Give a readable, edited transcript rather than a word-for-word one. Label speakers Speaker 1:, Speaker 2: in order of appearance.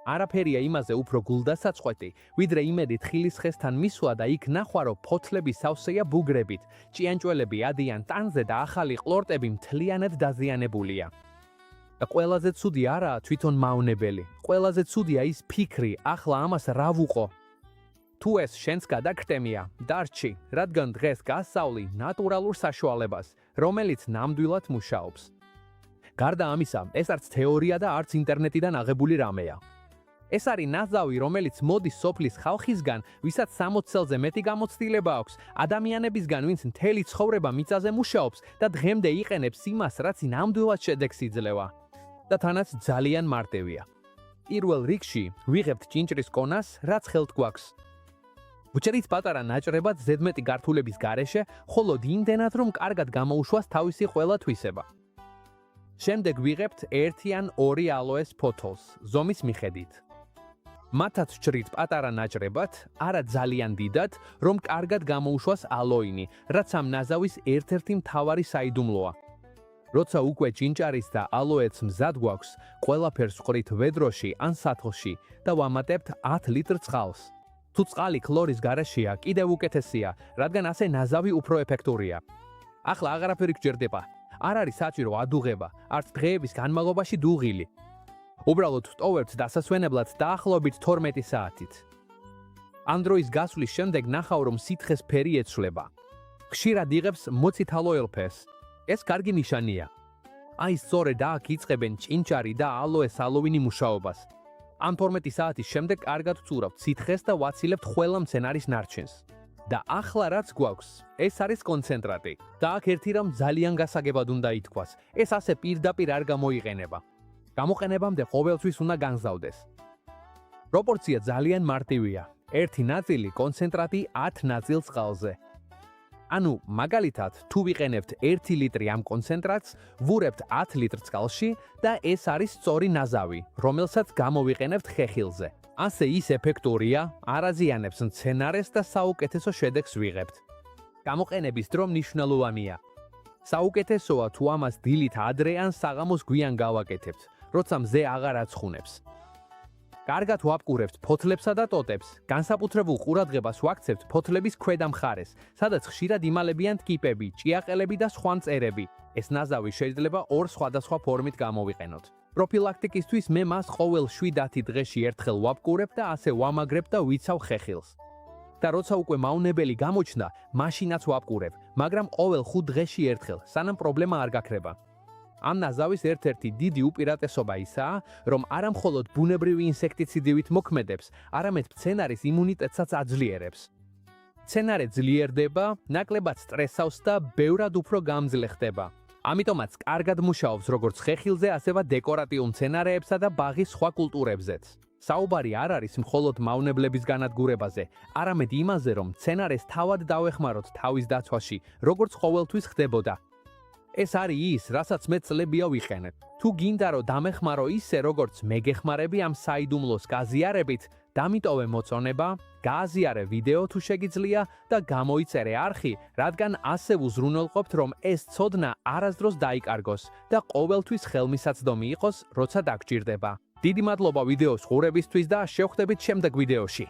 Speaker 1: არაფერია იმაზე უფრო გულდასაწყვეტი, ვიდრე იმედით ხილის ხესთან მისვლა და იქ ნახვა, რომ ფოთლები სავსეა ბუგრებით, ჭიანჭველები ადიან ტანზე და ახალი ყლორტები მთლიანად დაზიანებულია. და ყველაზე ცუდი არაა თვითონ მავნებელი. ყველაზე ცუდია ის ფიქრი, ახლა ამას რა ვუყო? თუ ეს შენს გადაგრტემია, დარჩი, რადგან დღეს გასწავლი ნატურალურ საშუალებას, რომელიც ნამდვილად მუშაობს. გარდა ამისა, ეს არც თეორია და არც ინტერნეტიდან აღებული რამეა. ეს არის ნაზავი, რომელიც მოდის სოფლის ხალხისგან, ვისაც 60 წელზე მეტი გამოცდილება აქვს, ადამიანებისგან, ვინც მთელი ცხოვრება მიწაზე მუშაობს და დღემდე იყენებს იმას, რაც ნამდვილად შედეგს იძლევა. და თანაც ძალიან მარტივია. პირველ რიგში ვიღებთ ჭინჭრის კონას, რაც ხელთ გვაქვს. ვუჭერით პატარა ნაჭრებად ზედმეტი გართულების გარეშე, მხოლოდ იმდენად, რომ კარგად გამოუშვას თავისი ყველა თვისება. შემდეგ ვიღებთ 1 ან 2 ალოეს ფოთოლს, ზომის მიხედვით. მათაც ვჭრით პატარა ნაჭრებად, არა ძალიან დიდად, რომ კარგად გამოუშვას ალოინი, რაც ამ ნაზავის ერთ-ერთი მთავარი საიდუმლოა. როცა უკვე ჭინჭარის და ალოეც მზად გვაქვს, ყველაფერს ვყრით ვედროში ან სათლში და ვამატებთ 10 ლიტრ წყალს. თუ წყალი ქლორის გარეშეა, კიდევ უკეთესია, რადგან ასე ნაზავი უფრო ეფექტურია. ახლა აღარაფერი გჭირდება. არ არის საჭირო ადუღება, არც დღეების განმავლობაში დუღილი. უბრალოდ ვტოვებთ დასასვენებლად დაახლოებით 12 საათით. ამ დროის გასვლის შემდეგ ნახავ, რომ სითხეს ფერი ეცვლება. ხშირად იღებს მოცით ალოელფეს. ეს კარგი ნიშანია. აი სწორედ აქ იწყებენ ჭინჭარი და ალოეს ალოვინი მუშაობას. ამ 12 საათის შემდეგ კარგად ვწურავთ სითხეს და ვაცილებთ ყველა მცენარის ნარჩენს. და ახლა რაც გვაქვს, ეს არის კონცენტრატი. და აქ ერთი რამ ძალიან გასაგებად უნდა ითქვას. ეს ასე პირდაპირ არ გამოიყენება. გამოყენებამდე ყოველთვის უნდა განზავდეს. პროპორცია ძალიან მარტივია. 1 ნაწილი კონცენტრატი 10 ნაწილს წყალზე. ანუ მაგალითად, თუ ვიყენებთ 1 ლიტრი ამ კონცენტრატს, ვურებთ 10 ლიტრ წყალში და ეს არის სწორი ნაზავი, რომელსაც გამოვიყენებთ ხეხილზე. ასე ის ეფექტურია, არ აზიანებს მცენარეს და საუკეთესო შედეგს ვიღებთ. გამოყენების დრო მნიშვნელოვანია. საუკეთესოა თუ ამას დილით ადრე ან საღამოს გვიან გავაკეთებთ, როცა მზე აღარ აცხუნებს. კარგად ვაპკურებთ ფოთლებსა და ტოტებს, განსაკუთრებულ ყურადღებას ვაქცევთ ფოთლების ქვედა მხარეს, სადაც ხშირად იმალებიან ტკიპები, ჭიაყელები და სხვა მწერები. ეს ნაზავი შეიძლება 2 სხვადასხვა ფორმით გამოვიყენოთ. პროფილაქტიკისთვის მე მას ყოველ 7 დღეში ერთხელ ვაპკურებ და ასე ვამაგრებ და ვიცავ ხეხილს. და როცა უკვე მავნებელი გამოჩნდა, მაშინაც ვაპკურებ, მაგრამ ყოველ 5 დღეში ერთხელ, სანამ პრობლემა არ გაქრება. ამ ნაზავის ერთ-ერთი დიდი უპირატესობა ისაა, რომ არა მხოლოდ ბუნებრივი ინსექტიციდივით მოქმედებს, არამედ მცენარის იმუნიტეტსაც აძლიერებს. მცენარე ძლიერდება, ნაკლებად სტრესავს და ბევრად უფრო გამძლე ხდება. ამიტომაც კარგად მუშაობს როგორც ხეხილზე, ასევე დეკორატიულ მცენარეებსა და ბაღის სხვა კულტურებზეც. საუბარი არ არის მხოლოდ მავნებლების განადგურებაზე, არამედ იმაზე, რომ მცენარეს თავად დავეხმაროთ თავის დაცვაში, როგორც ყოველთვის ხდებოდა. ეს არის ის, რასაც მე წლებია ვიყენებ. თუ გინდა რომ დამეხმარო ისე, როგორც მე გეხმარები ამ საიდუმლოს გაზიარებით, დამიტოვე მოწონება, გააზიარე ვიდეო თუ შეგიძლია და გამოიწერე არხი, რადგან ასე ვუზრუნველყოფთ, რომ ეს ცოდნა არასდროს დაიკარგოს და ყოველთვის ხელმისაწვდომი იყოს, როცა დაგჭირდება. დიდი მადლობა ვიდეოს ყურებისთვის და შევხვდებით შემდეგ ვიდეოში.